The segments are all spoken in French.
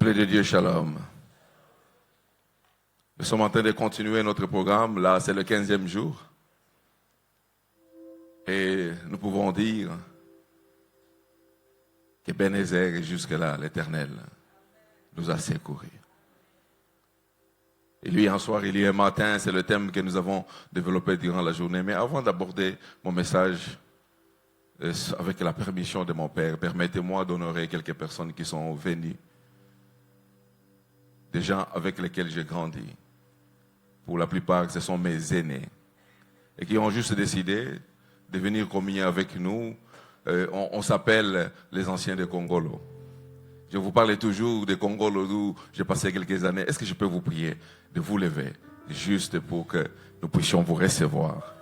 Peuple de Dieu, shalom. Nous sommes en train de continuer notre programme. Là, c'est le 15e jour. Et nous pouvons dire que Bénézer est jusque-là, l'Éternel nous a secourus. Il y a un soir, il y a un matin, c'est le thème que nous avons développé durant la journée. Mais avant d'aborder mon message, avec la permission de mon Père, permettez-moi d'honorer quelques personnes qui sont venues. Des gens avec lesquels j'ai grandi. Pour la plupart, ce sont mes aînés. Et qui ont juste décidé de venir communier avec nous. On s'appelle les anciens de Congolo. Je vous parlais toujours de Congolo où j'ai passé quelques années. Est-ce que je peux vous prier de vous lever, juste pour que nous puissions vous recevoir?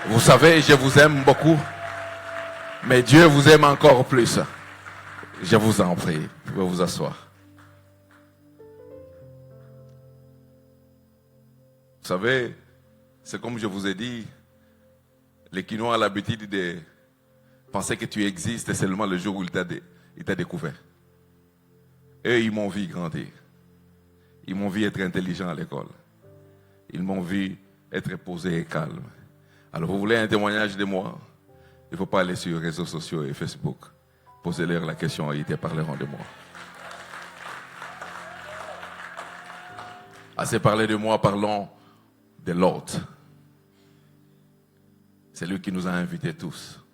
Vous savez, je vous aime beaucoup, mais Dieu vous aime encore plus. Je vous en prie, vous pouvez vous asseoir. Vous savez, c'est comme je vous ai dit, les Quinois ont l'habitude de penser que tu existes seulement le jour où il t'a découvert. Eux, ils m'ont vu grandir. Ils m'ont vu être intelligent à l'école. Ils m'ont vu être posé et calme. Alors, vous voulez un témoignage de moi? Il ne faut pas aller sur les réseaux sociaux et Facebook. Posez-leur la question et ils te parleront de moi. Assez parlé de moi, parlons de l'autre. C'est lui qui nous a invités tous.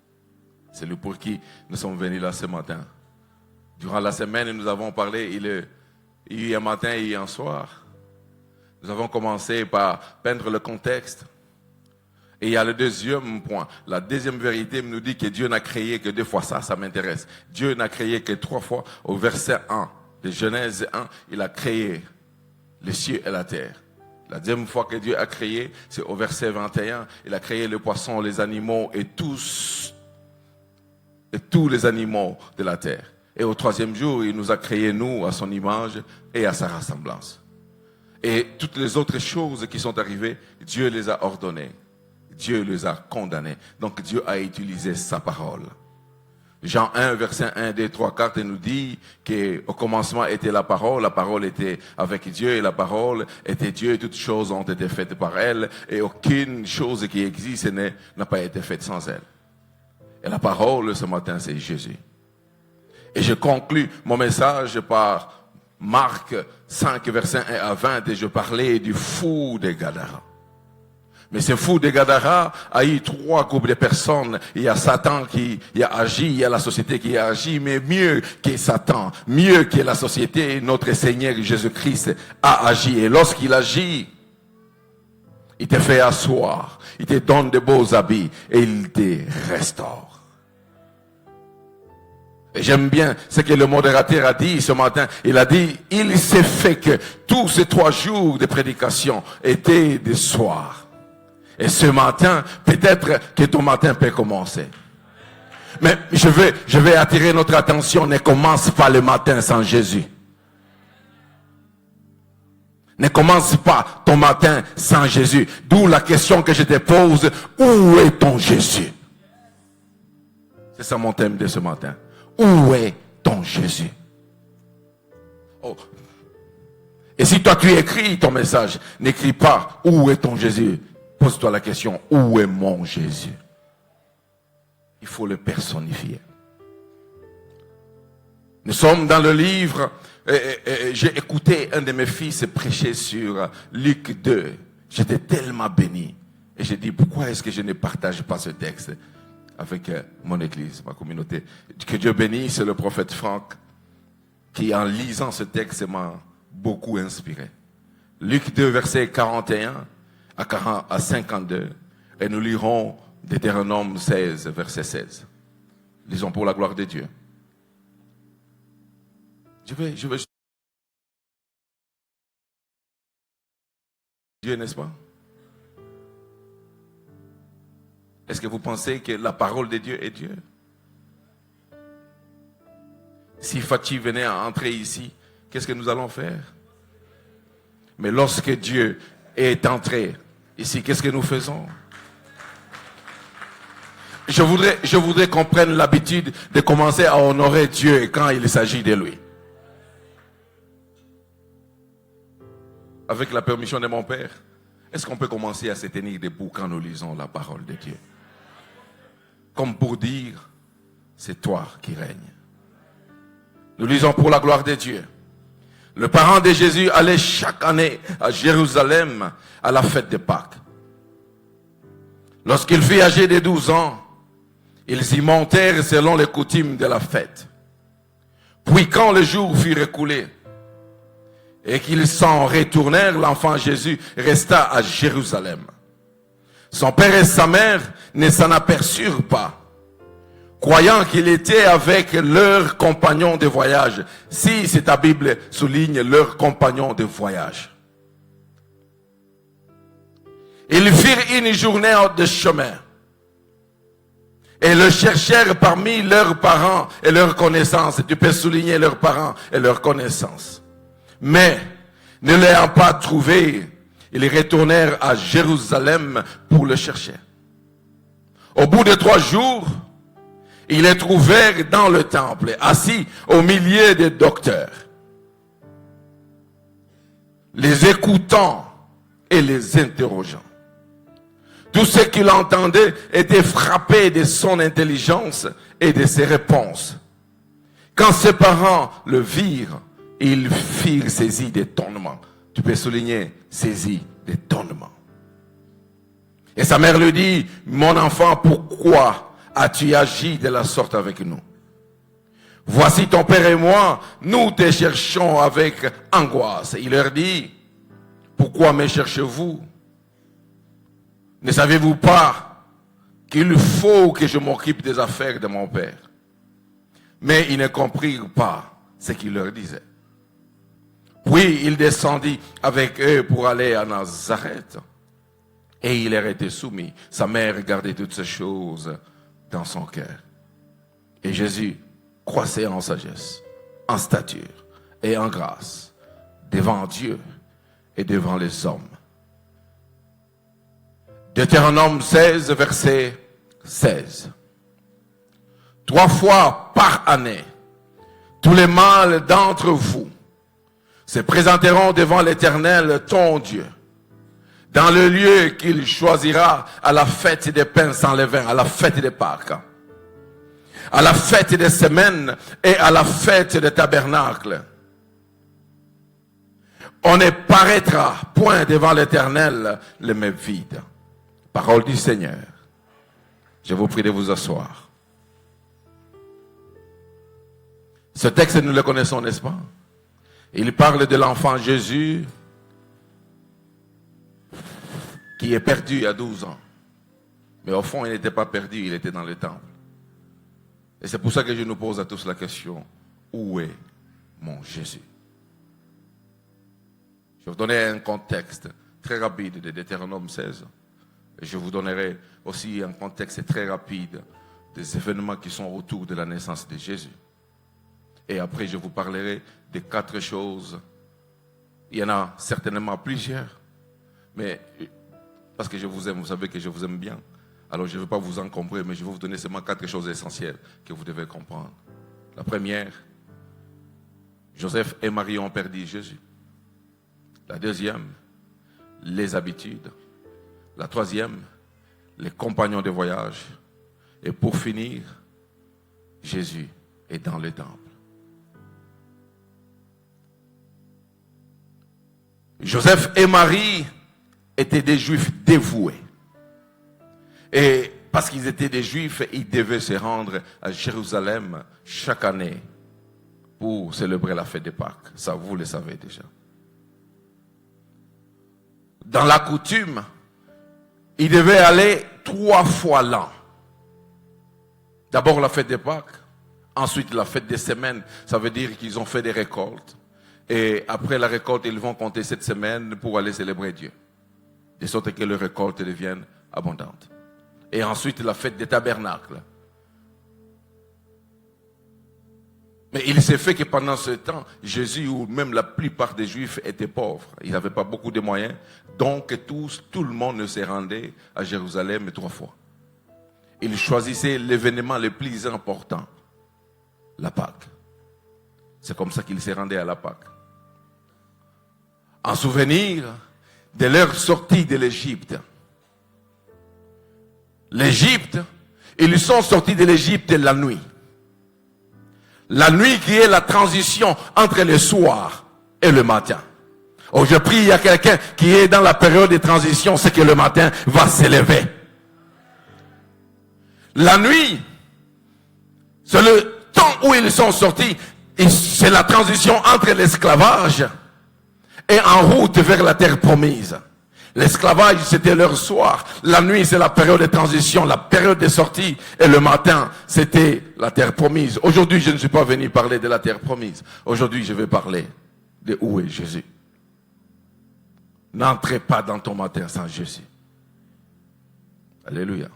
C'est lui pour qui nous sommes venus là ce matin. Durant la semaine, nous avons parlé, il y a eu un matin et un soir. Nous avons commencé par peindre le contexte. Et il y a le deuxième point. La deuxième vérité nous dit que Dieu n'a créé que 2 fois. Ça m'intéresse. Dieu n'a créé que 3 fois. Au verset 1 de Genèse 1, il a créé les cieux et la terre. La deuxième fois que Dieu a créé, c'est au verset 21. Il a créé les poissons, les animaux et tous les animaux de la terre. Et au 3e jour, il nous a créé, nous, à son image et à sa ressemblance. Et toutes les autres choses qui sont arrivées, Dieu les a ordonnées. Dieu les a condamnés. Donc Dieu a utilisé sa parole. Jean 1, verset 1, 2, 3, 4 nous dit qu'au commencement était la parole était avec Dieu et la parole était Dieu. Toutes choses ont été faites par elle et aucune chose qui existe n'a pas été faite sans elle. Et la parole ce matin, c'est Jésus. Et je conclus mon message par Marc 5, verset 1 à 20 et je parlais du fou de Gadara. Mais ce fou de Gadara a eu 3 groupes de personnes. Il y a Satan qui a agi, il y a la société qui a agi, mais mieux que Satan, mieux que la société, notre Seigneur Jésus-Christ a agi. Et lorsqu'il agit, il te fait asseoir, il te donne de beaux habits et il te restaure. Et j'aime bien ce que le modérateur a dit ce matin. Il a dit, il s'est fait que tous ces 3 jours de prédication étaient des soirs. Et ce matin, peut-être que ton matin peut commencer. Mais je vais attirer notre attention. Ne commence pas le matin sans Jésus. Ne commence pas ton matin sans Jésus. D'où la question que je te pose. Où est ton Jésus? C'est ça mon thème de ce matin. Où est ton Jésus? Oh. Et si toi tu écris ton message, n'écris pas où est ton Jésus. Pose-toi la question, où est mon Jésus? Il faut le personnifier. Nous sommes dans le livre, j'ai écouté un de mes fils prêcher sur Luc 2. J'étais tellement béni. Et j'ai dit, pourquoi est-ce que je ne partage pas ce texte avec mon église, ma communauté? Que Dieu bénisse le prophète Franck, qui en lisant ce texte m'a beaucoup inspiré. Luc 2, verset 41. À 52, et nous lirons Deutéronome 16, verset 16. Lisons pour la gloire de Dieu. Je vais Dieu, n'est-ce pas? Est-ce que vous pensez que la parole de Dieu est Dieu? Si Fatih venait à entrer ici, qu'est-ce que nous allons faire? Mais lorsque Dieu est entré ici, qu'est-ce que nous faisons? Je voudrais qu'on prenne l'habitude de commencer à honorer Dieu quand il s'agit de lui. Avec la permission de mon Père, est-ce qu'on peut commencer à se tenir debout quand nous lisons la parole de Dieu? Comme pour dire, c'est toi qui règnes. Nous lisons pour la gloire de Dieu. Le parent de Jésus allait chaque année à Jérusalem à la fête de Pâques. Lorsqu'il fut âgé de 12 ans, ils y montèrent selon les coutumes de la fête. Puis quand le jour fut écoulé et qu'ils s'en retournèrent, l'enfant Jésus resta à Jérusalem. Son père et sa mère ne s'en aperçurent pas, croyant qu'il était avec leurs compagnons de voyage. Si ta Bible souligne leurs compagnons de voyage. Ils firent une journée de chemin et le cherchèrent parmi leurs parents et leurs connaissances. Tu peux souligner leurs parents et leurs connaissances. Mais, ne l'ayant pas trouvé, ils retournèrent à Jérusalem pour le chercher. Au bout de 3 jours, ils les trouvèrent dans le temple, assis au milieu des docteurs, les écoutant et les interrogeant. Tous ceux qui l'entendaient étaient frappés de son intelligence et de ses réponses. Quand ses parents le virent, ils firent saisis d'étonnement. Tu peux souligner saisis d'étonnement. Et sa mère lui dit, mon enfant, pourquoi as-tu agi de la sorte avec nous? Voici ton père et moi, nous te cherchons avec angoisse. Il leur dit, pourquoi me cherchez-vous? Ne savez-vous pas qu'il faut que je m'occupe des affaires de mon père? Mais ils ne comprirent pas ce qu'il leur disait. Puis il descendit avec eux pour aller à Nazareth. Et il leur était soumis. Sa mère gardait toutes ces choses dans son cœur. Et Jésus croissait en sagesse, en stature et en grâce, devant Dieu et devant les hommes. Deutéronome 16, verset 16. 3 fois par année, tous les mâles d'entre vous se présenteront devant l'Éternel, ton Dieu, dans le lieu qu'il choisira à la fête des pains sans levain, à la fête des Pâques, à la fête des semaines et à la fête des tabernacles. On ne paraîtra point devant l'Éternel les mains vides. Parole du Seigneur. Je vous prie de vous asseoir. Ce texte, nous le connaissons, n'est-ce pas? Il parle de l'enfant Jésus qui est perdu à 12 ans. Mais au fond, il n'était pas perdu, il était dans le temple. Et c'est pour ça que je nous pose à tous la question, où est mon Jésus? Je vais vous donner un contexte très rapide de Deutéronome 16. Et je vous donnerai aussi un contexte très rapide des événements qui sont autour de la naissance de Jésus. Et après, je vous parlerai de 4 choses. Il y en a certainement plusieurs. Mais parce que je vous aime, vous savez que je vous aime bien. Alors je ne vais pas vous encombrer, mais je vais vous donner seulement 4 choses essentielles que vous devez comprendre. La première, Joseph et Marie ont perdu Jésus. La deuxième, les habitudes. La troisième, les compagnons de voyage. Et pour finir, Jésus est dans le temple. Joseph et Marie étaient des Juifs dévoués. Et parce qu'ils étaient des Juifs, ils devaient se rendre à Jérusalem chaque année pour célébrer la fête de Pâques. Ça, vous le savez déjà. Dans la coutume, ils devaient aller 3 fois l'an. D'abord la fête de Pâques, ensuite la fête des semaines. Ça veut dire qu'ils ont fait des récoltes. Et après la récolte, ils vont compter cette semaine pour aller célébrer Dieu. De sorte que les récoltes deviennent abondantes. Et ensuite la fête des tabernacles. Mais il s'est fait que pendant ce temps, Jésus ou même la plupart des Juifs étaient pauvres. Ils n'avaient pas beaucoup de moyens. Donc tout le monde se rendait à Jérusalem 3 fois. il choisissait l'événement le plus important, la Pâque. C'est comme ça qu'il s'est rendu à la Pâque. En souvenir de leur sortie de l'Égypte. L'Égypte, ils sont sortis de l'Égypte la nuit. La nuit qui est la transition entre le soir et le matin. Oh, je prie, il y a quelqu'un qui est dans la période de transition, c'est que le matin va s'élever. La nuit, c'est le temps où ils sont sortis, et c'est la transition entre l'esclavage et en route vers la terre promise. L'esclavage, c'était leur soir. La nuit, c'est la période de transition, la période de sortie. Et le matin, c'était la terre promise. Aujourd'hui, je ne suis pas venu parler de la terre promise. Aujourd'hui, je vais parler de où est Jésus. N'entrez pas dans ton matin sans Jésus. Alléluia.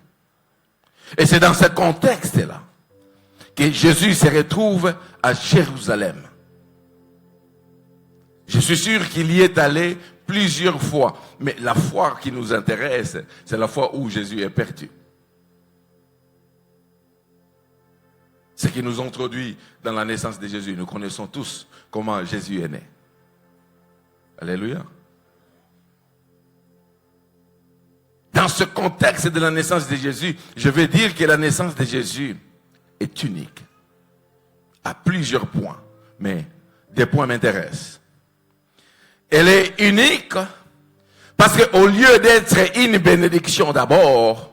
Et c'est dans ce contexte-là que Jésus se retrouve à Jérusalem. Je suis sûr qu'il y est allé plusieurs fois. Mais la fois qui nous intéresse, c'est la fois où Jésus est perdu. Ce qui nous introduit dans la naissance de Jésus. Nous connaissons tous comment Jésus est né. Alléluia. Dans ce contexte de la naissance de Jésus, je vais dire que la naissance de Jésus est unique. À plusieurs points. Mais des points m'intéressent. Elle est unique parce qu'au lieu d'être une bénédiction d'abord,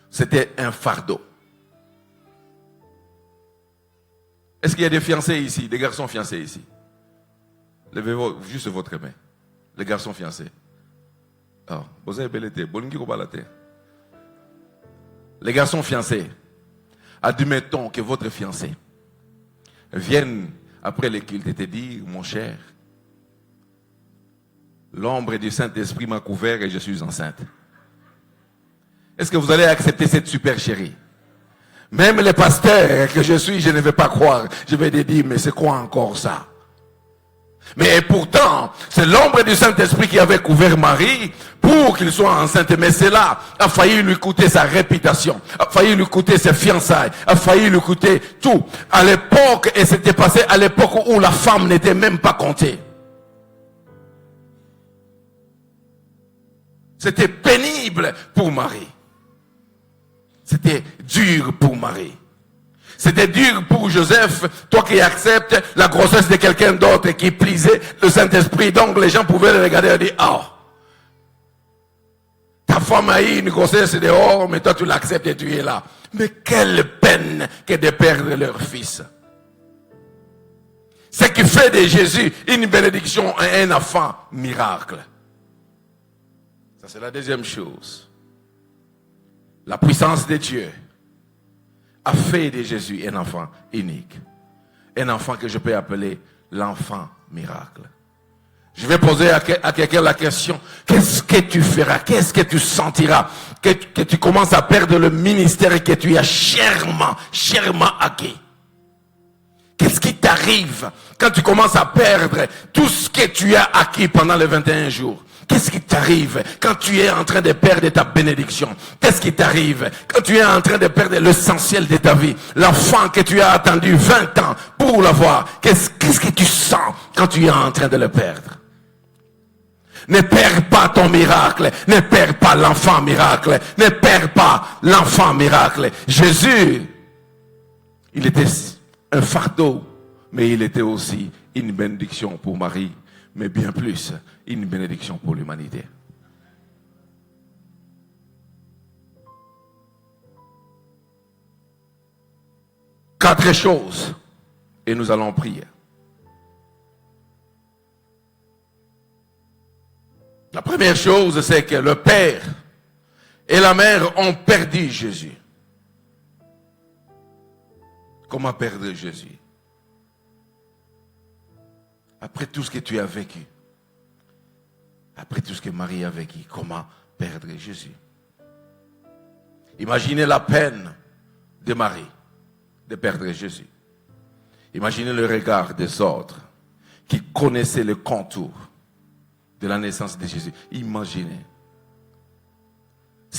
c'était un fardeau. Est-ce qu'il y a des fiancés ici, des garçons fiancés ici? Levez juste votre main. Les garçons fiancés. Ah, vous avez bel été. Les garçons fiancés, admettons que votre fiancé vienne après le culte et te dise, mon cher, l'ombre du Saint-Esprit m'a couvert et je suis enceinte. Est-ce que vous allez accepter cette super chérie? Même les pasteurs que je suis, je ne vais pas croire. Je vais te dire, mais c'est quoi encore ça? Mais pourtant, c'est l'ombre du Saint-Esprit qui avait couvert Marie pour qu'il soit enceinte. Mais cela a failli lui coûter sa réputation, a failli lui coûter ses fiançailles, a failli lui coûter tout. À l'époque, et c'était passé à l'époque où la femme n'était même pas comptée. C'était pénible pour Marie. C'était dur pour Marie. C'était dur pour Joseph, toi qui acceptes la grossesse de quelqu'un d'autre et qui plisait le Saint-Esprit. Donc les gens pouvaient le regarder et dire, ah, ta femme a eu une grossesse dehors, mais toi tu l'acceptes et tu es là. Mais quelle peine que de perdre leur fils. Ce qui fait de Jésus une bénédiction et un enfant miracle. Ça c'est la deuxième chose. La puissance de Dieu a fait de Jésus un enfant unique. Un enfant que je peux appeler l'enfant miracle. Je vais poser à quelqu'un la question, qu'est-ce que tu feras? Qu'est-ce que tu sentiras? Que tu commences à perdre le ministère que tu as chèrement acquis. Qu'est-ce qui t'arrive quand tu commences à perdre tout ce que tu as acquis pendant les 21 jours? Qu'est-ce qui t'arrive quand tu es en train de perdre ta bénédiction? Qu'est-ce qui t'arrive quand tu es en train de perdre l'essentiel de ta vie? L'enfant que tu as attendu 20 ans pour l'avoir. Qu'est-ce que tu sens quand tu es en train de le perdre? Ne perds pas ton miracle. Ne perds pas l'enfant miracle. Ne perds pas l'enfant miracle. Jésus, il était un fardeau, mais il était aussi une bénédiction pour Marie. Mais bien plus, une bénédiction pour l'humanité. Quatre choses, et nous allons prier. La première chose, c'est que le père et la mère ont perdu Jésus. Comment perdre Jésus? Après tout ce que tu as vécu, après tout ce que Marie a vécu, comment perdre Jésus? Imaginez la peine de Marie de perdre Jésus. Imaginez le regard des autres qui connaissaient le contour de la naissance de Jésus. Imaginez.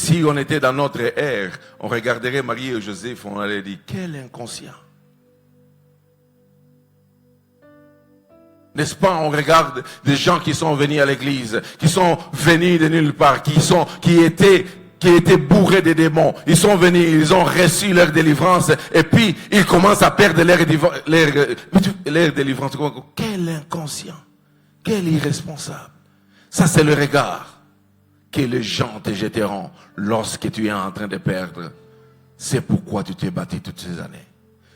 Si on était dans notre ère, on regarderait Marie et Joseph, on allait dire, quel inconscient. N'est-ce pas, on regarde des gens qui sont venus à l'église, qui sont venus de nulle part, qui étaient bourrés de démons. Ils sont venus, ils ont reçu leur délivrance, et puis ils commencent à perdre leur délivrance. Quel inconscient, quel irresponsable. Ça, c'est le regard que les gens te jetteront lorsque tu es en train de perdre. C'est pourquoi tu t'es battu toutes ces années.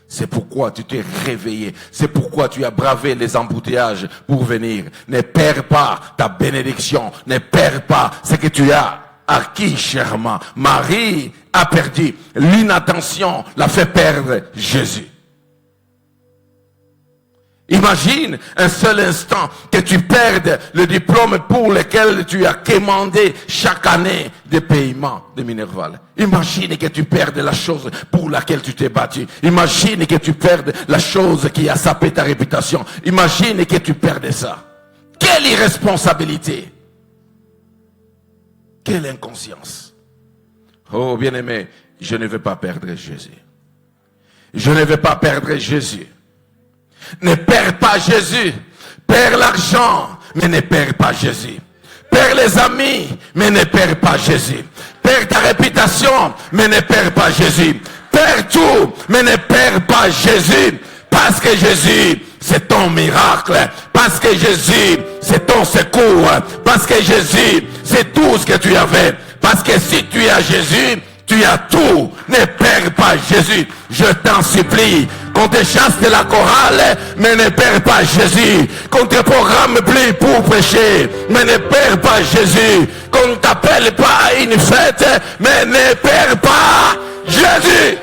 C'est pourquoi tu t'es réveillé. C'est pourquoi tu as bravé les embouteillages pour venir. Ne perds pas ta bénédiction. Ne perds pas ce que tu as acquis chèrement. Marie a perdu. L'inattention l'a fait perdre Jésus. Imagine un seul instant que tu perdes le diplôme pour lequel tu as commandé chaque année des paiements de Minerval. Imagine que tu perdes la chose pour laquelle tu t'es battu. Imagine que tu perdes la chose qui a sapé ta réputation. Imagine que tu perdes ça. Quelle irresponsabilité! Quelle inconscience! Oh bien-aimé, je ne veux pas perdre Jésus. Je ne veux pas perdre Jésus. Ne perds pas Jésus. Perds l'argent, mais ne perds pas Jésus. Perds les amis, mais ne perds pas Jésus. Perds ta réputation, mais ne perds pas Jésus. Perds tout, mais ne perds pas Jésus. Parce que Jésus, c'est ton miracle. Parce que Jésus, c'est ton secours. Parce que Jésus, c'est tout ce que tu avais. Parce que si tu as Jésus, tu as tout. Ne perds pas Jésus. Je t'en supplie. Qu'on te chasse de la chorale, mais ne perds pas Jésus. Qu'on te programme plus pour prêcher, mais ne perds pas Jésus. Qu'on ne t'appelle pas à une fête, mais ne perds pas Jésus.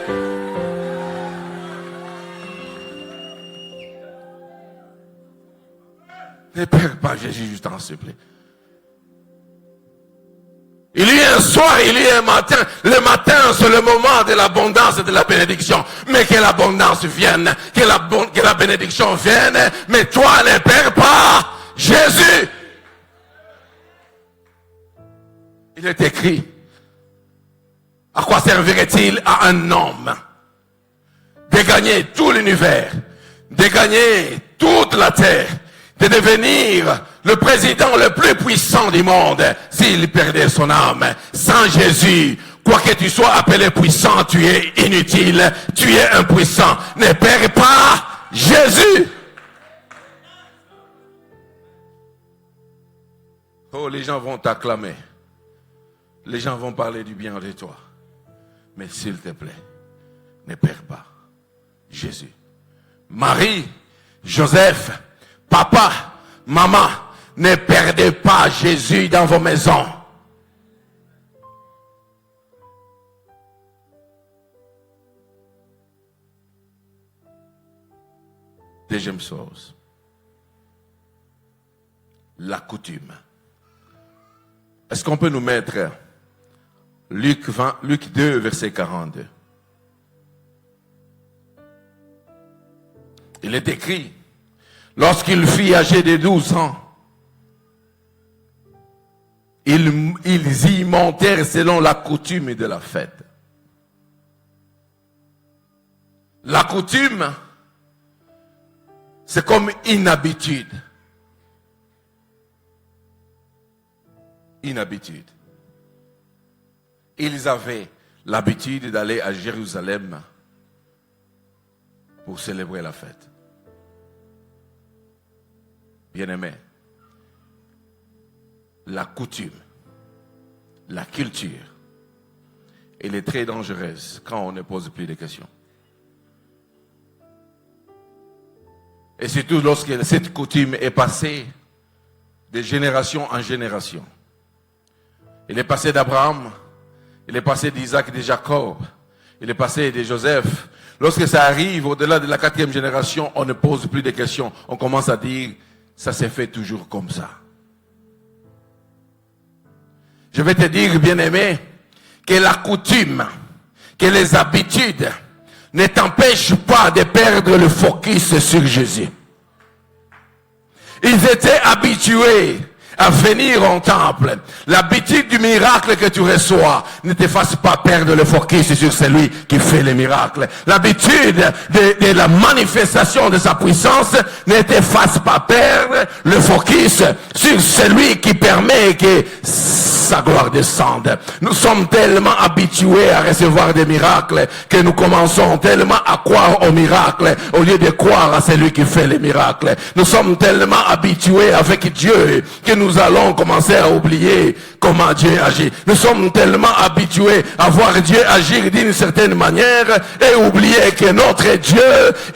Ne perds pas Jésus, je t'en supplie. Il y a un soir, il y a un matin. Le matin, c'est le moment de l'abondance et de la bénédiction. Mais que l'abondance vienne, que la bénédiction vienne. Mais toi, ne perds pas Jésus. Il est écrit, à quoi servirait-il à un homme de gagner tout l'univers, de gagner toute la terre, de devenir le président le plus puissant du monde s'il perdait son âme? Sans Jésus, quoi que tu sois appelé puissant, tu es inutile, tu es impuissant. Ne perds pas Jésus. Oh, les gens vont t'acclamer. Les gens vont parler du bien de toi. Mais s'il te plaît, ne perds pas Jésus. Marie, Joseph, papa, maman, ne perdez pas Jésus dans vos maisons. Deuxième chose, la coutume. Est-ce qu'on peut nous mettre Luc 2, verset 42? Il est écrit, lorsqu'il fut âgé de 12 ans, ils y montèrent selon la coutume de la fête. La coutume, c'est comme une habitude. Une habitude. Ils avaient l'habitude d'aller à Jérusalem pour célébrer la fête. Bien-aimés, la coutume, la culture, elle est très dangereuse quand on ne pose plus de questions. Et surtout lorsque cette coutume est passée de génération en génération. Il est passé d'Abraham, il est passé d'Isaac et de Jacob, il est passé de Joseph. Lorsque ça arrive au-delà de la 4e génération, on ne pose plus de questions. On commence à dire, ça s'est fait toujours comme ça. Je vais te dire, bien-aimé, que la coutume, que les habitudes ne t'empêchent pas de perdre le focus sur Jésus. Ils étaient habitués à venir au temple. L'habitude du miracle que tu reçois ne te fasse pas perdre le focus sur celui qui fait les miracles. L'habitude de la manifestation de sa puissance ne te fasse pas perdre le focus sur celui qui permet que sa gloire descende. Nous sommes tellement habitués à recevoir des miracles que nous commençons tellement à croire aux miracles au lieu de croire à celui qui fait les miracles. Nous sommes tellement habitués avec Dieu que nous allons commencer à oublier comment Dieu agit. Nous sommes tellement habitués à voir Dieu agir d'une certaine manière et oublier que notre Dieu,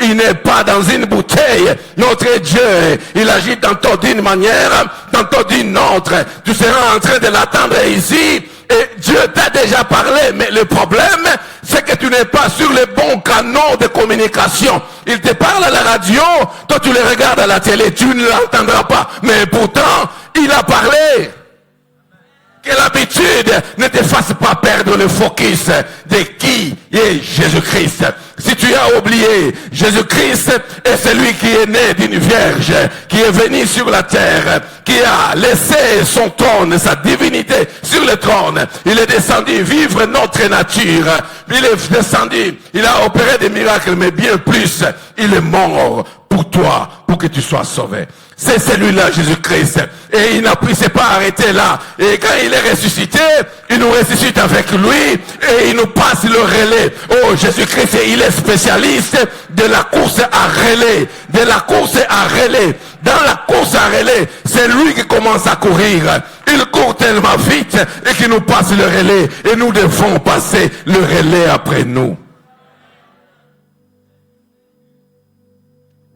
il n'est pas dans une bouteille. Notre Dieu, il agit tantôt d'une manière, tantôt d'une autre. Tu seras en train de l'attendre ici et Dieu t'a déjà parlé, mais le problème, c'est que tu n'es pas sur les bons canaux de communication. Il te parle à la radio, toi tu le regardes à la télé, tu ne l'entendras pas. Mais pourtant, il a parlé. Que l'habitude ne te fasse pas perdre le focus de qui est Jésus-Christ. Si tu as oublié, Jésus-Christ est celui qui est né d'une vierge, qui est venu sur la terre, qui a laissé son trône, sa divinité sur le trône. Il est descendu vivre notre nature. Il est descendu, il a opéré des miracles, mais bien plus, il est mort pour toi, pour que tu sois sauvé. C'est celui-là, Jésus-Christ. Et il n'a pu s'est pas arrêté là. Et quand il est ressuscité, il nous ressuscite avec lui et il nous passe le relais. Oh, Jésus-Christ, il est spécialiste de la course à relais. De la course à relais. Dans la course à relais, c'est lui qui commence à courir. Il court tellement vite et qu'il nous passe le relais. Et nous devons passer le relais après nous.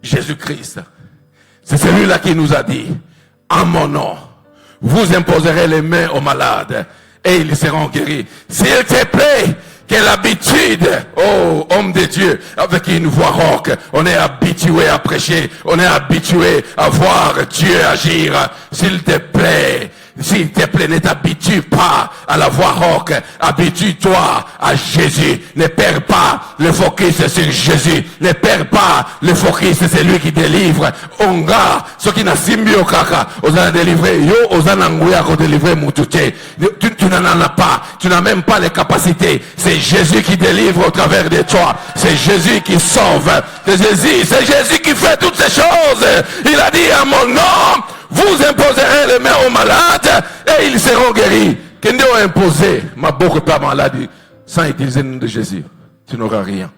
Jésus-Christ. C'est celui-là qui nous a dit, en mon nom, vous imposerez les mains aux malades et ils seront guéris. S'il te plaît, que l'habitude, oh homme de Dieu, avec une voix rauque, on est habitué à prêcher, on est habitué à voir Dieu agir. S'il te plaît, ne t'habitue pas à la voix rauque, habitue-toi à Jésus. Ne perds pas le focus sur Jésus. Ne perds pas le focus, c'est lui qui délivre. Onga, ce qui n'a simbio kaka, osana délivrer, yo, osana nguya ko délivrer mutute. Tu n'en as pas, tu n'as même pas les capacités. C'est Jésus qui délivre au travers de toi. C'est Jésus qui sauve. C'est Jésus qui fait toutes ces choses. Il a dit à mon nom, vous imposerez les mains aux malades et ils seront guéris. Quand Dieu a imposé ma beaucoup pas maladie sans utiliser le nom de Jésus, tu n'auras rien.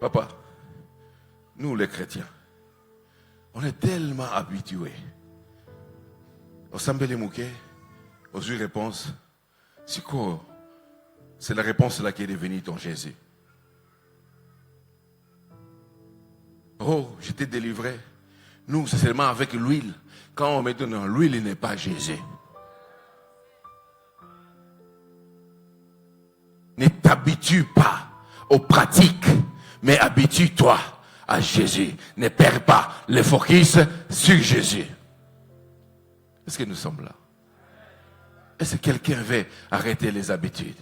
Papa, nous les chrétiens, on est tellement habitués. Au Sambele Mouké, aux yeux réponse, c'est quoi? C'est la réponse là qui est devenue ton Jésus. Oh, je t'ai délivré. Nous, c'est seulement avec l'huile. Quand on met dans l'huile, il n'est pas Jésus. Ne t'habitue pas aux pratiques, mais habitue-toi à Jésus. Ne perds pas le focus sur Jésus. Est-ce que nous sommes là? Est-ce que quelqu'un veut arrêter les habitudes?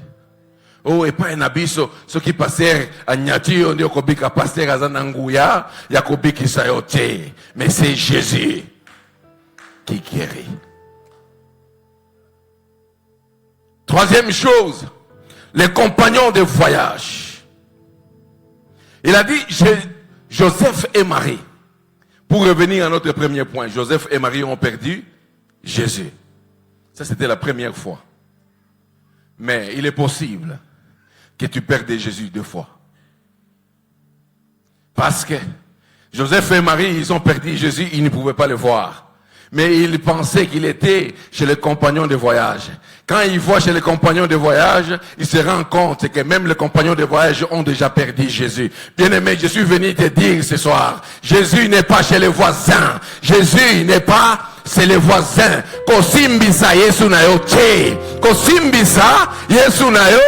Oh, et pas un abisso, ce qui passait à Nyati, on dit qu'on a passé à Zananguya, il y a qui s'ayote. Mais c'est Jésus qui guérit. Troisième chose, les compagnons de voyage. Il a dit, Joseph et Marie. Pour revenir à notre premier point, Joseph et Marie ont perdu Jésus. Ça, c'était la première fois. Mais il est possible que tu perdes Jésus 2 fois. Parce que Joseph et Marie, ils ont perdu Jésus, ils ne pouvaient pas le voir. Mais ils pensaient qu'il était chez les compagnons de voyage. Quand ils voient chez les compagnons de voyage, ils se rendent compte que même les compagnons de voyage ont déjà perdu Jésus. Bien-aimé, je suis venu te dire ce soir, Jésus n'est pas chez les voisins. Jésus n'est pas chez les voisins. Kosimbisa Yesu na yo te. Kosimbisa Yesu na yo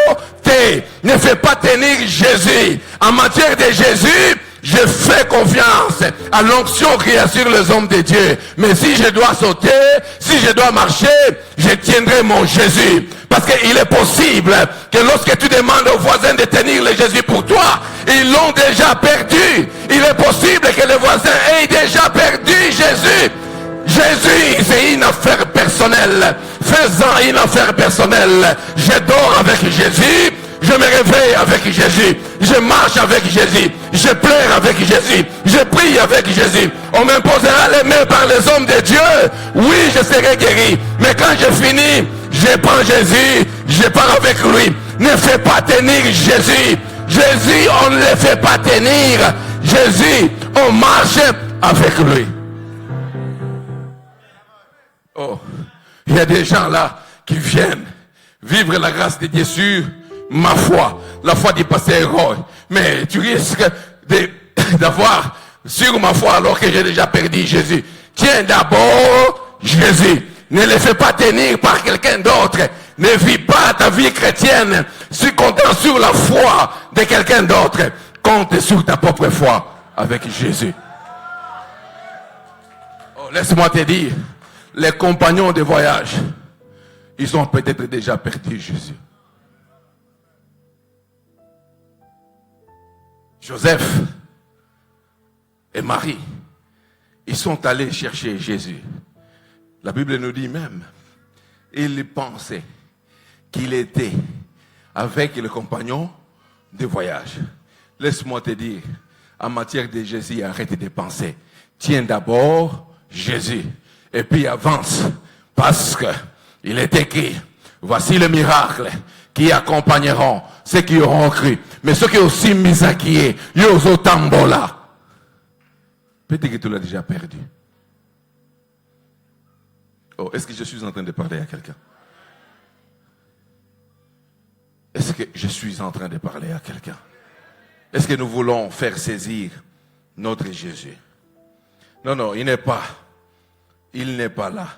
te. Ne fais pas tenir Jésus. En matière de Jésus, Je fais confiance à l'onction qui est sur les hommes de Dieu. Mais si je dois sauter, si je dois marcher, je tiendrai mon Jésus. Parce qu'il est possible que lorsque tu demandes aux voisins de tenir le Jésus pour toi, ils l'ont déjà perdu. Il est possible que les voisins aient déjà perdu Jésus. Jésus, c'est une affaire personnelle. Fais-en une affaire personnelle. Je dors avec Jésus. Je me réveille avec Jésus. Je marche avec Jésus. Je pleure avec Jésus. Je prie avec Jésus. On m'imposera les mains par les hommes de Dieu. Oui, je serai guéri. Mais quand je finis, je prends Jésus. Je pars avec lui. Ne fais pas tenir Jésus. Jésus, on ne le fait pas tenir. Jésus, on marche avec lui. Oh, il y a des gens là qui viennent vivre la grâce de Dieu sur ma foi, la foi du pasteur Roy. Mais tu risques d'avoir sur ma foi alors que j'ai déjà perdu Jésus. Tiens d'abord Jésus. Ne le fais pas tenir par quelqu'un d'autre. Ne vis pas ta vie chrétienne comptant sur la foi de quelqu'un d'autre. Compte sur ta propre foi avec Jésus. Oh, laisse-moi te dire, les compagnons de voyage, ils ont peut-être déjà perdu Jésus. Joseph et Marie, ils sont allés chercher Jésus. La Bible nous dit même, ils pensaient qu'il était avec les compagnons de voyage. Laisse-moi te dire, en matière de Jésus, arrête de penser. Tiens d'abord Jésus. Et puis avance, parce que il est écrit, voici le miracle qui accompagneront ceux qui auront cru. Mais ceux qui ont aussi mis à qui est, yozo tambola. Peut-être que tu l'as déjà perdu. Oh, est-ce que je suis en train de parler à quelqu'un? Est-ce que je suis en train de parler à quelqu'un? Est-ce que nous voulons faire saisir notre Jésus? Non, il n'est pas. Il n'est pas là.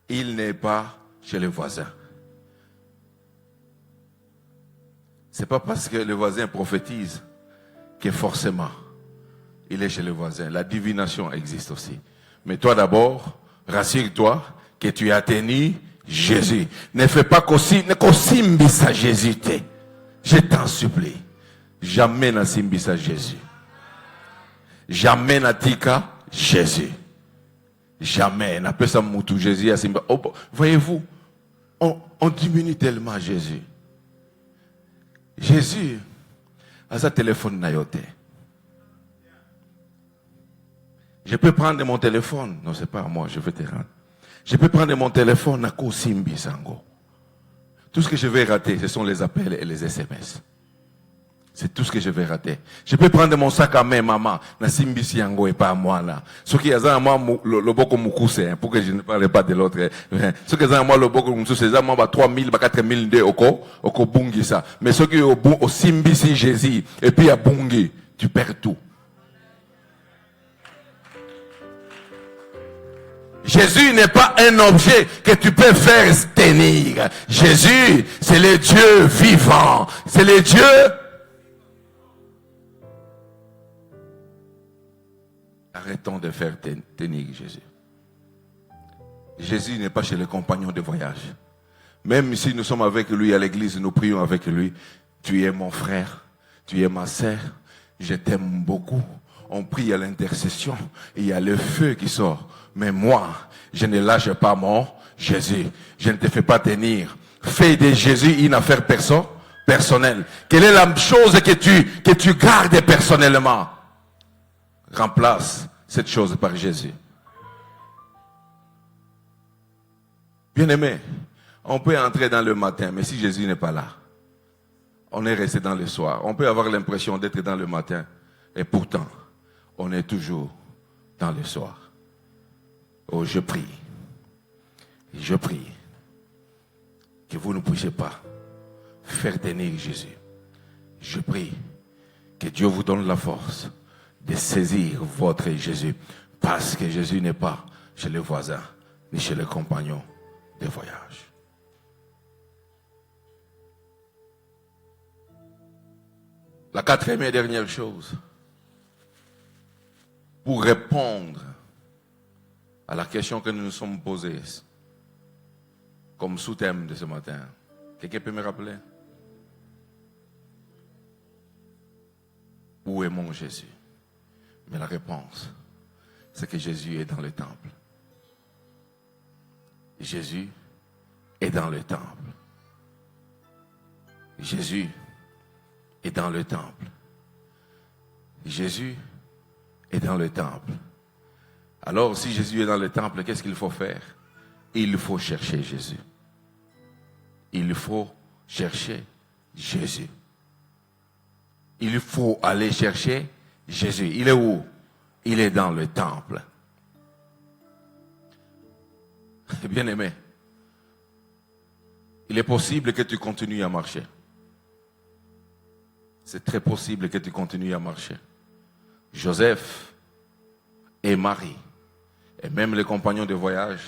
Il n'est pas chez le voisin. Ce n'est pas parce que le voisin prophétise que forcément il est chez le voisin. La divination existe aussi. Mais toi d'abord, rassure-toi que tu as tenu Jésus. Ne fais pas qu'Osimbisa Jésus. Je t'en supplie. Jamais n'a Simbisa Jésus. Jamais n'a Tika Jésus. Jamais n'a pas ça moutou Jésus à Simba. Oh, voyez-vous, on diminue tellement Jésus. Jésus a sa téléphone nayote. Je peux prendre mon téléphone. Non, c'est pas à moi, je vais te rendre. Je peux prendre mon téléphone à Kosimbi Sango. Tout ce que je vais rater, ce sont les appels et les SMS. C'est tout ce que je vais rater. Je peux prendre mon sac à main, maman, na Simbi Siango et pas à moi là. Ce qui est à moi, le boko mukuse, pour que je ne parle pas de l'autre. Ce qui est à moi, le boko mukuse, c'est à moi, 3000, 4000 de oko bungi ça. Mais ce qui est au Simbi si Jésus, et puis à bungi, tu perds tout. Jésus n'est pas un objet que tu peux faire tenir. Jésus, c'est le Dieu vivant. C'est le Dieu. Arrêtons de faire tenir Jésus. Jésus n'est pas chez les compagnons de voyage. Même si nous sommes avec lui à l'église, nous prions avec lui. Tu es mon frère, tu es ma sœur, je t'aime beaucoup. On prie à l'intercession, il y a le feu qui sort. Mais moi, je ne lâche pas mon Jésus. Je ne te fais pas tenir. Fais de Jésus une affaire personnelle. Quelle est la chose que tu gardes personnellement? Remplace cette chose par Jésus. Bien-aimé, on peut entrer dans le matin, mais si Jésus n'est pas là, on est resté dans le soir. On peut avoir l'impression d'être dans le matin, et pourtant, on est toujours dans le soir. Oh, je prie que vous ne puissiez pas faire tenir Jésus. Je prie que Dieu vous donne la force de saisir votre Jésus, parce que Jésus n'est pas chez les voisins, ni chez les compagnons de voyage. La quatrième et dernière chose, pour répondre à la question que nous nous sommes posée comme sous-thème de ce matin. Quelqu'un peut me rappeler? Où est mon Jésus? Mais la réponse, c'est que Jésus est dans le temple. Jésus est dans le temple. Jésus est dans le temple. Jésus est dans le temple. Alors, si Jésus est dans le temple, qu'est-ce qu'il faut faire? Il faut chercher Jésus. Il faut chercher Jésus. Il faut aller chercher Jésus. Il est où? Il est dans le temple. Bien-aimé, il est possible que tu continues à marcher. C'est très possible que tu continues à marcher. Joseph et Marie, et même les compagnons de voyage,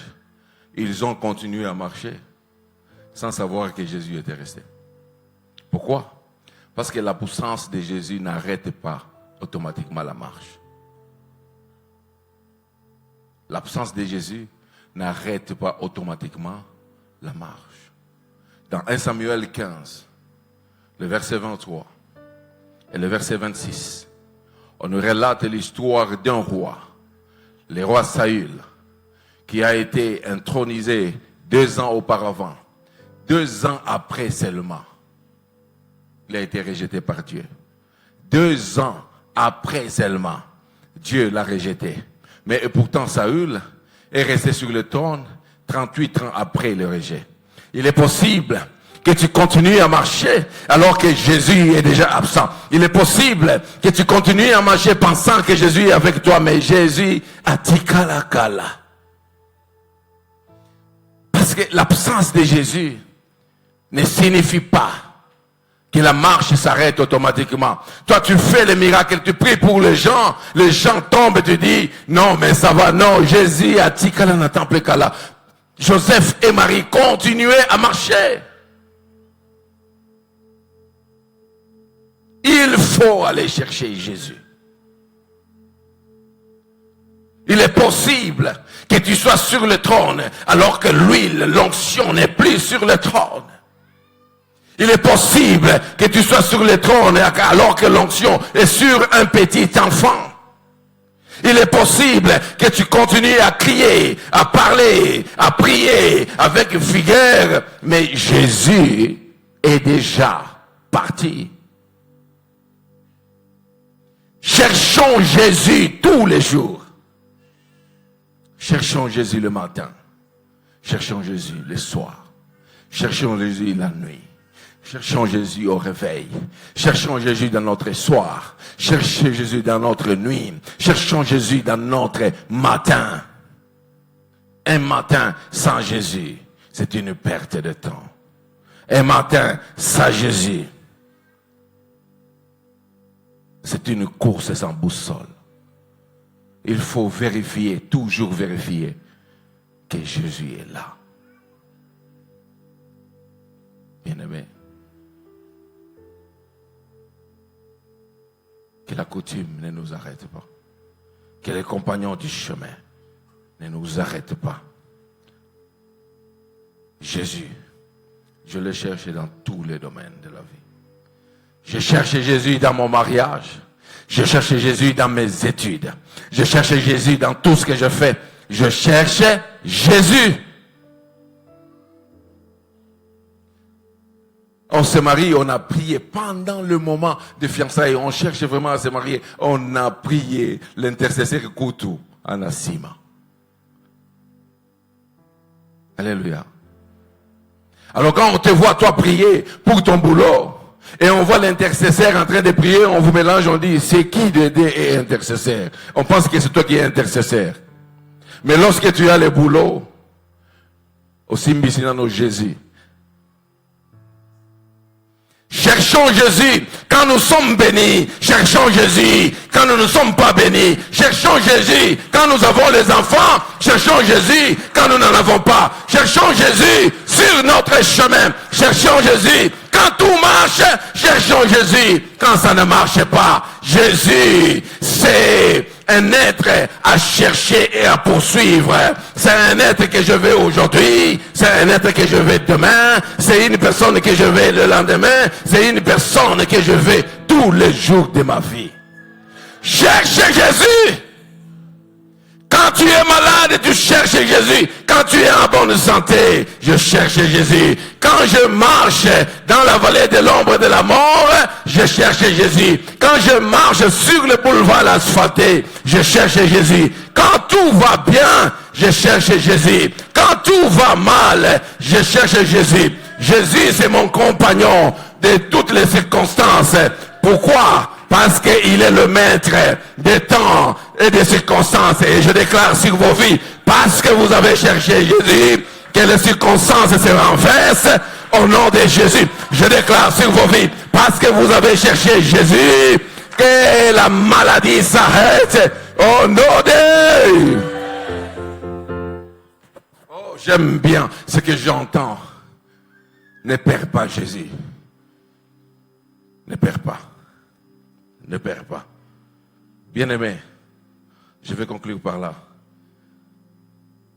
ils ont continué à marcher sans savoir que Jésus était resté. Pourquoi? Parce que la puissance de Jésus n'arrête pas automatiquement la marche. La puissance de Jésus n'arrête pas automatiquement la marche. Dans 1 Samuel 15, le verset 23 et le verset 26, on nous relate l'histoire d'un roi, le roi Saül, qui a été intronisé 2 ans auparavant. 2 ans après seulement, il a été rejeté par Dieu. 2 ans après seulement, Dieu l'a rejeté. Mais pourtant, Saül est resté sur le trône 38 ans après le rejet. Il est possible que tu continues à marcher alors que Jésus est déjà absent. Il est possible que tu continues à marcher pensant que Jésus est avec toi, mais Jésus a dit kala. Parce que l'absence de Jésus ne signifie pas que la marche s'arrête automatiquement. Toi, tu fais les miracles, tu pries pour les gens tombent et tu dis, non, mais ça va, non, Jésus a dit kala na temple kala. Joseph et Marie continuaient à marcher. Il faut aller chercher Jésus. Il est possible que tu sois sur le trône alors que l'huile, l'onction n'est plus sur le trône. Il est possible que tu sois sur le trône alors que l'onction est sur un petit enfant. Il est possible que tu continues à crier, à parler, à prier avec vigueur, mais Jésus est déjà parti. Cherchons Jésus tous les jours. Cherchons Jésus le matin. Cherchons Jésus le soir. Cherchons Jésus la nuit. Cherchons Jésus au réveil. Cherchons Jésus dans notre soir. Cherchons Jésus dans notre nuit. Cherchons Jésus dans notre matin. Un matin sans Jésus, c'est une perte de temps. Un matin sans Jésus, c'est une course sans boussole. Il faut vérifier, toujours vérifier que Jésus est là. Bien-aimé, que la coutume ne nous arrête pas. Que les compagnons du chemin ne nous arrêtent pas. Jésus, je le cherche dans tous les domaines de la vie. Je cherche Jésus dans mon mariage. Je cherche Jésus dans mes études. Je cherche Jésus dans tout ce que je fais. Je cherche Jésus. On se marie, on a prié pendant le moment de fiançailles. On cherche vraiment à se marier. On a prié l'intercesseur Koutou en Assima. Alléluia. Alors quand on te voit toi prier pour ton boulot, et on voit l'intercesseur en train de prier, on vous mélange, on dit, c'est qui Dédé est intercesseur? On pense que c'est toi qui es intercesseur. Mais lorsque tu as le boulot, au Simbisinano Jésus. Cherchons Jésus quand nous sommes bénis. Cherchons Jésus quand nous ne sommes pas bénis. Cherchons Jésus quand nous avons les enfants. Cherchons Jésus quand nous n'en avons pas. Cherchons Jésus sur notre chemin. Cherchons Jésus quand tout marche. Cherchons Jésus quand ça ne marche pas. Jésus, c'est un être à chercher et à poursuivre. C'est un être que je vais aujourd'hui, c'est un être que je vais demain, c'est une personne que je vais le lendemain, c'est une personne que je vais tous les jours de ma vie. Cherchez Jésus. Quand tu es malade, tu cherches Jésus. Quand tu es en bonne santé, je cherche Jésus. Quand je marche dans la vallée de l'ombre de la mort, je cherche Jésus. Quand je marche sur le boulevard asphalté, je cherche Jésus. Quand tout va bien, je cherche Jésus. Quand tout va mal, je cherche Jésus. Jésus, c'est mon compagnon de toutes les circonstances. Pourquoi? Parce qu'il est le maître des temps et des circonstances. Et je déclare sur vos vies, parce que vous avez cherché Jésus, que les circonstances se renversent au nom de Jésus. Je déclare sur vos vies, parce que vous avez cherché Jésus, que la maladie s'arrête au nom de... Oh, j'aime bien ce que j'entends. Ne perds pas Jésus. Ne perds pas. Ne perds pas. Bien-aimé, je vais conclure par là.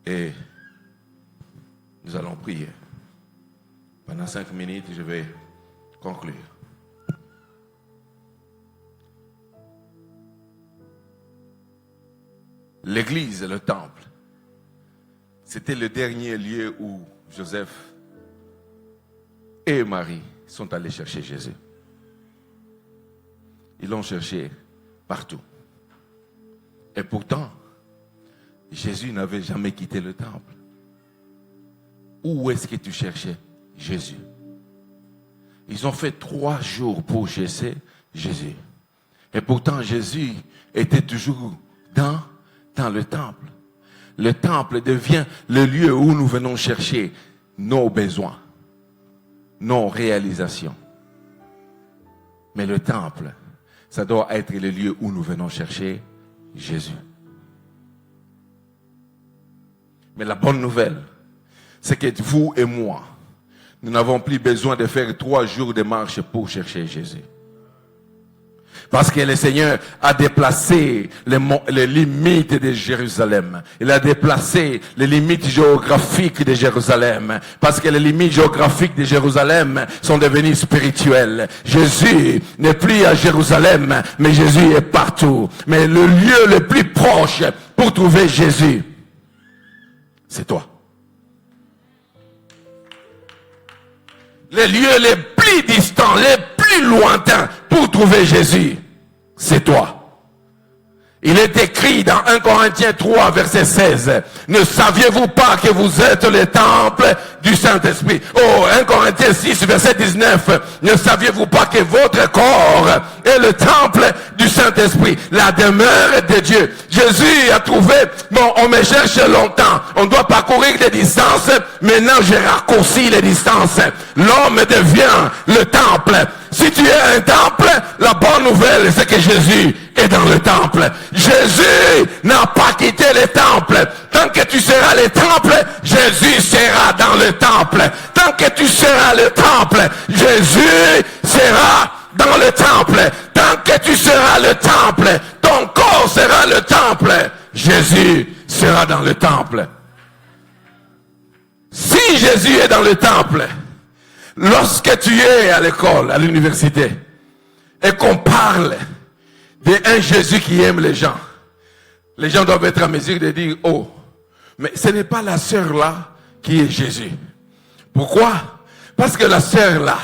Et nous allons prier. Pendant 5 minutes, je vais conclure. L'église, le temple, c'était le dernier lieu où Joseph et Marie sont allés chercher Jésus. Ils l'ont cherché partout. Et pourtant, Jésus n'avait jamais quitté le temple. Où est-ce que tu cherchais Jésus? Ils ont fait 3 jours pour chercher Jésus. Et pourtant, Jésus était toujours dans le temple. Le temple devient le lieu où nous venons chercher nos besoins, nos réalisations. Mais le temple, ça doit être le lieu où nous venons chercher Jésus. Mais la bonne nouvelle, c'est que vous et moi, nous n'avons plus besoin de faire 3 jours de marche pour chercher Jésus. Parce que le Seigneur a déplacé les limites de Jérusalem. Il a déplacé les limites géographiques de Jérusalem. Parce que les limites géographiques de Jérusalem sont devenues spirituelles. Jésus n'est plus à Jérusalem, mais Jésus est partout. Mais le lieu le plus proche pour trouver Jésus, c'est toi. Les lieux les plus distants, les plus lointains pour trouver Jésus, c'est toi. Il est écrit dans 1 Corinthiens 3, verset 16. Ne saviez-vous pas que vous êtes le temple du Saint-Esprit? Oh, 1 Corinthiens 6, verset 19. Ne saviez-vous pas que votre corps est le temple du Saint-Esprit, la demeure de Dieu? Jésus a trouvé, bon, on me cherche longtemps. On doit parcourir des distances. Maintenant, j'ai raccourci les distances. L'homme devient le temple. Si tu es un temple, la bonne nouvelle, c'est que Jésus est dans le temple. Jésus n'a pas quitté le temple. Tant que tu seras le temple, Jésus sera dans le temple. Tant que tu seras le temple, Jésus sera dans le temple. Tant que tu seras le temple, ton corps sera le temple. Jésus sera dans le temple. Si Jésus est dans le temple, lorsque tu es à l'école, à l'université, et qu'on parle d'un Jésus qui aime les gens doivent être en mesure de dire, oh, mais ce n'est pas la sœur là qui est Jésus. Pourquoi? Parce que la sœur là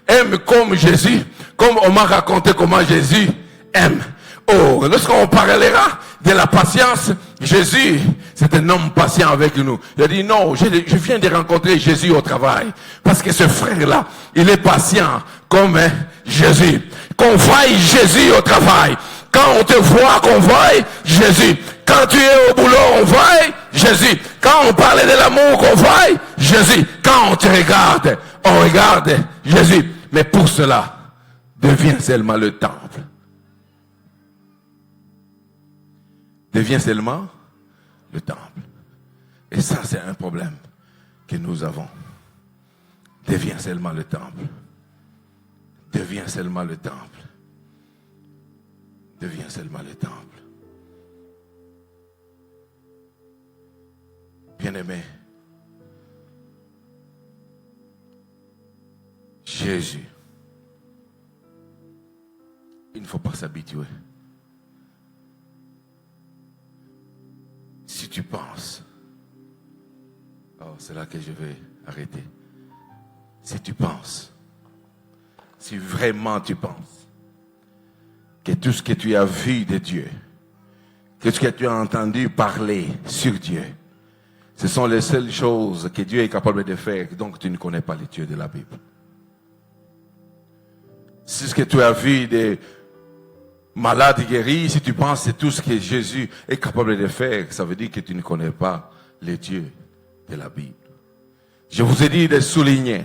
aime comme Jésus, comme on m'a raconté comment Jésus aime. Oh, lorsqu'on parlera de la patience, Jésus, c'est un homme patient avec nous. Il a dit, non, je viens de rencontrer Jésus au travail. Parce que ce frère-là, il est patient comme Jésus. Qu'on voie Jésus au travail. Quand on te voit, qu'on voie Jésus. Quand tu es au boulot, on voit Jésus. Quand on parle de l'amour, qu'on voit Jésus. Quand on te regarde, on regarde Jésus. Mais pour cela, deviens seulement le temple. Devient seulement le temple. Et ça, c'est un problème que nous avons. Devient seulement le temple. Devient seulement le temple. Devient seulement le temple. bien-aimé, Jésus, il ne faut pas s'habituer. Si tu penses, oh, c'est là que je vais arrêter. Si tu penses, si vraiment tu penses que tout ce que tu as vu de Dieu, que ce que tu as entendu parler sur Dieu, ce sont les seules choses que Dieu est capable de faire, donc tu ne connais pas les dieux de la Bible. Si ce que tu as vu des malades guéris, si tu penses que c'est tout ce que Jésus est capable de faire, ça veut dire que tu ne connais pas les dieux de la Bible. Je vous ai dit de souligner.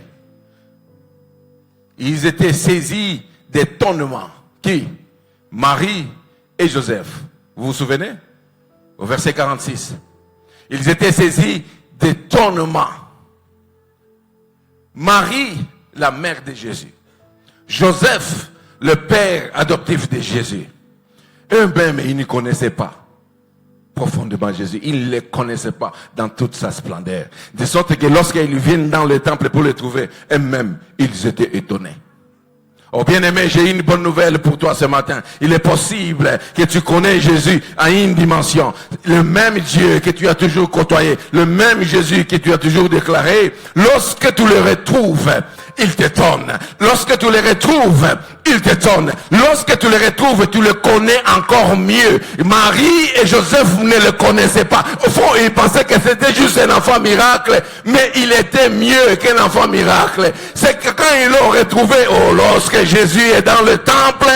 Ils étaient saisis d'étonnement. Qui? Marie et Joseph. Vous vous souvenez? Au verset 46. Ils étaient saisis d'étonnement. Marie, la mère de Jésus. Joseph, le père adoptif de Jésus. Eux-mêmes, ils ne connaissaient pas profondément Jésus. Ils ne le connaissaient pas dans toute sa splendeur. De sorte que lorsqu'ils viennent dans le temple pour le trouver, eux-mêmes, ils étaient étonnés. Oh bien-aimé, j'ai une bonne nouvelle pour toi ce matin. Il est possible que tu connais Jésus à une dimension. Le même Dieu que tu as toujours côtoyé, le même Jésus que tu as toujours déclaré, lorsque tu le retrouves, il t'étonne. Lorsque tu le retrouves, il t'étonne. Lorsque tu le retrouves, tu le connais encore mieux. Marie et Joseph ne le connaissaient pas. Au fond, ils pensaient que c'était juste un enfant miracle, mais il était mieux qu'un enfant miracle. C'est que quand ils l'ont retrouvé, oh, lorsque Jésus est dans le temple,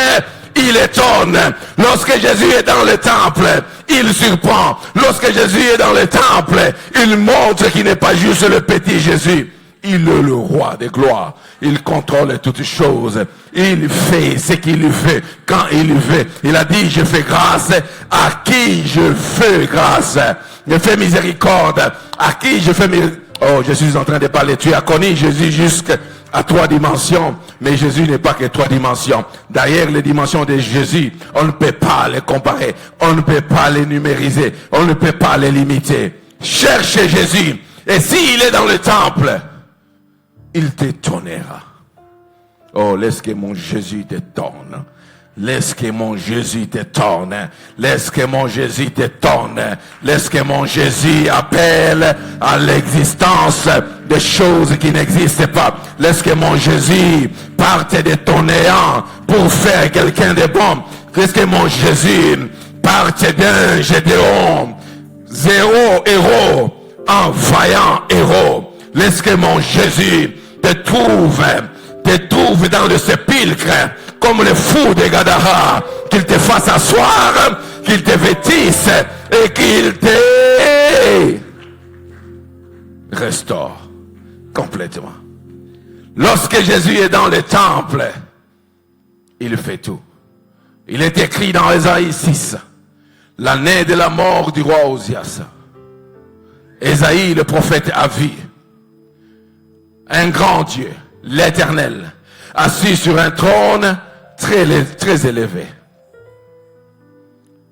il étonne. Lorsque Jésus est dans le temple, il surprend. Lorsque Jésus est dans le temple, il montre qu'il n'est pas juste le petit Jésus. Il est le roi de gloire. Il contrôle toutes choses. Il fait ce qu'il veut quand il veut. Il a dit, je fais grâce à qui je fais grâce. Je fais miséricorde à qui je fais miséricorde. Oh, je suis en train de parler. Tu as connu Jésus jusqu'à 3 dimensions. Mais Jésus n'est pas que 3 dimensions. D'ailleurs, les dimensions de Jésus, on ne peut pas les comparer. On ne peut pas les numériser. On ne peut pas les limiter. Cherchez Jésus. Et s'il est dans le temple, il t'étonnera. Oh, laisse que mon Jésus t'étonne. Laisse que mon Jésus t'étonne. Laisse que mon Jésus t'étonne. Laisse que mon Jésus appelle à l'existence des choses qui n'existent pas. Laisse que mon Jésus parte de ton néant pour faire quelqu'un de bon. Laisse que mon Jésus parte d'un Gédéon, 0 héros, en vaillant héros. Laisse que mon Jésus te trouve dans le sépulcre comme le fou de Gadara, qu'il te fasse asseoir, qu'il te vêtisse et qu'il te restaure complètement. Lorsque Jésus est dans le temple, il fait tout. Il est écrit dans Ésaïe 6, l'année de la mort du roi Osias. Ésaïe, le prophète, a vu un grand Dieu, l'Éternel, assis sur un trône très élevé.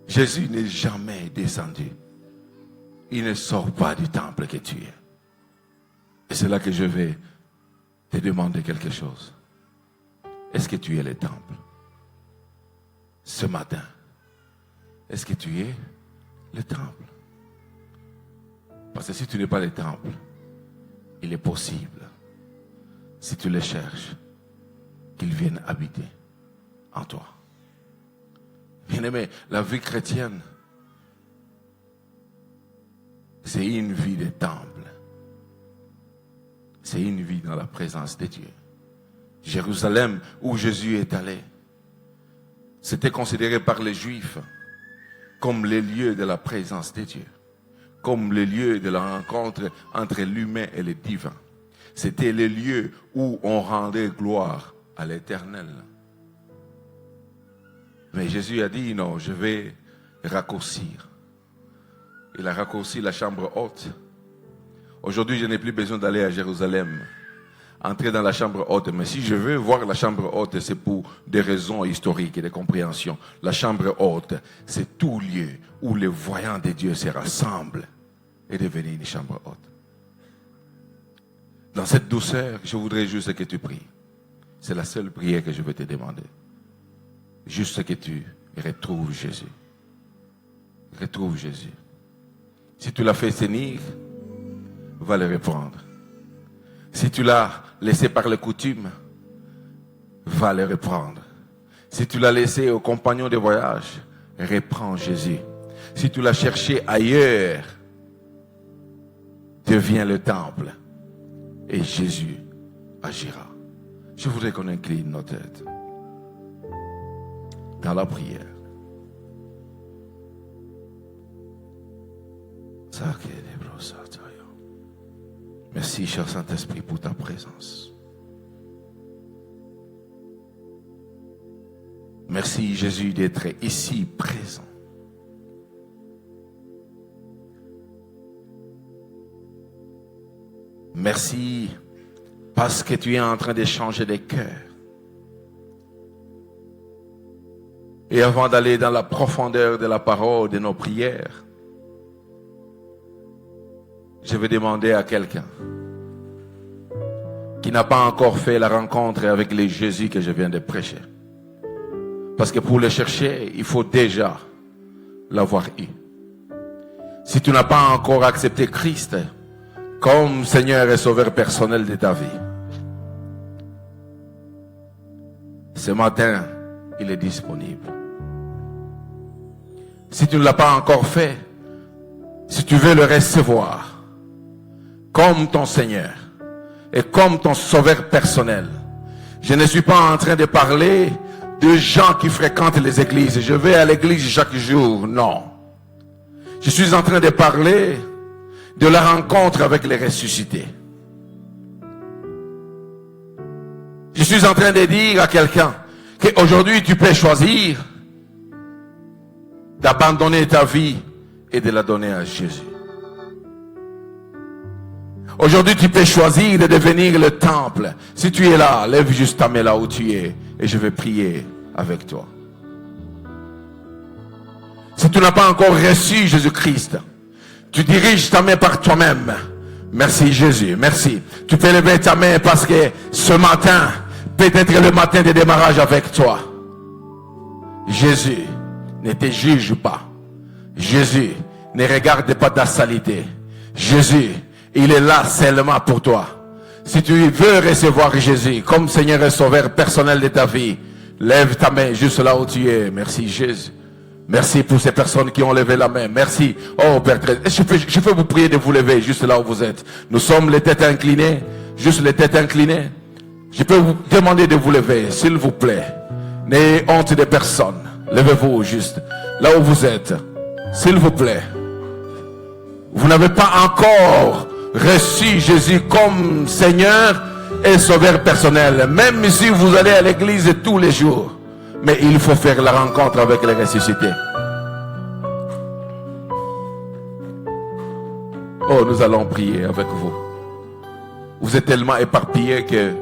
Jésus n'est jamais descendu. Il ne sort pas du temple que tu es. Et c'est là que je vais te demander quelque chose. Est-ce que tu es le temple? Ce matin, est-ce que tu es le temple? Parce que si tu n'es pas le temple, il est possible, si tu le cherches, qu'il vienne habiter en toi. Bien-aimé, la vie chrétienne, c'est une vie de temple. C'est une vie dans la présence de Dieu. Jérusalem, où Jésus est allé, c'était considéré par les Juifs comme le lieu de la présence de Dieu, comme le lieu de la rencontre entre l'humain et le divin. C'était le lieu où on rendait gloire à l'Éternel. Mais Jésus a dit, non, je vais raccourcir. Il a raccourci la chambre haute. Aujourd'hui, je n'ai plus besoin d'aller à Jérusalem, entrer dans la chambre haute. Mais si je veux voir la chambre haute, c'est pour des raisons historiques et de compréhension. La chambre haute, c'est tout lieu où les voyants de Dieu se rassemblent et devenir une chambre haute. Dans cette douceur, je voudrais juste que tu pries. C'est la seule prière que je vais te demander. Juste que tu retrouves Jésus. Retrouve Jésus. Si tu l'as fait tenir, va le reprendre. Si tu l'as laissé par les coutumes, va le reprendre. Si tu l'as laissé aux compagnons de voyage, reprends Jésus. Si tu l'as cherché ailleurs, deviens le temple et Jésus agira. Je voudrais qu'on incline nos têtes dans la prière. Merci, cher Saint-Esprit, pour ta présence. Merci, Jésus, d'être ici présent. Merci parce que tu es en train de changer des cœurs. Et avant d'aller dans la profondeur de la parole, de nos prières, je vais demander à quelqu'un qui n'a pas encore fait la rencontre avec le Jésus que je viens de prêcher. Parce que pour le chercher, il faut déjà l'avoir eu. Si tu n'as pas encore accepté Christ comme Seigneur et Sauveur personnel de ta vie, ce matin, il est disponible. Si tu ne l'as pas encore fait, si tu veux le recevoir comme ton Seigneur et comme ton Sauveur personnel, je ne suis pas en train de parler de gens qui fréquentent les églises. Je vais à l'église chaque jour. Non. Je suis en train de parler de la rencontre avec les ressuscités. Je suis en train de dire à quelqu'un qu'aujourd'hui tu peux choisir d'abandonner ta vie et de la donner à Jésus. Aujourd'hui tu peux choisir de devenir le temple. Si tu es là, lève juste ta main là où tu es et je vais prier avec toi. Si tu n'as pas encore reçu Jésus-Christ, tu diriges ta main par toi-même. Merci Jésus, merci. Tu peux lever ta main parce que ce matin peut être le matin de démarrage avec toi. Jésus ne te juge pas. Jésus ne regarde pas ta saleté. Jésus, il est là seulement pour toi. Si tu veux recevoir Jésus comme Seigneur et Sauveur personnel de ta vie, lève ta main juste là où tu es. Merci Jésus. Merci pour ces personnes qui ont levé la main. Merci. Oh Père, je peux vous prier de vous lever juste là où vous êtes. Nous sommes les têtes inclinées. Juste les têtes inclinées. Je peux vous demander de vous lever, s'il vous plaît. N'ayez honte de personne. Levez-vous juste là où vous êtes. S'il vous plaît. Vous n'avez pas encore reçu Jésus comme Seigneur et Sauveur personnel. Même si vous allez à l'église tous les jours. Mais il faut faire la rencontre avec les ressuscités. Oh, nous allons prier avec vous. Vous êtes tellement éparpillés que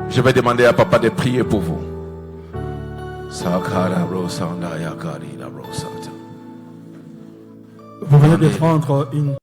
je vais demander à Papa de prier pour vous. Vous venez de prendre une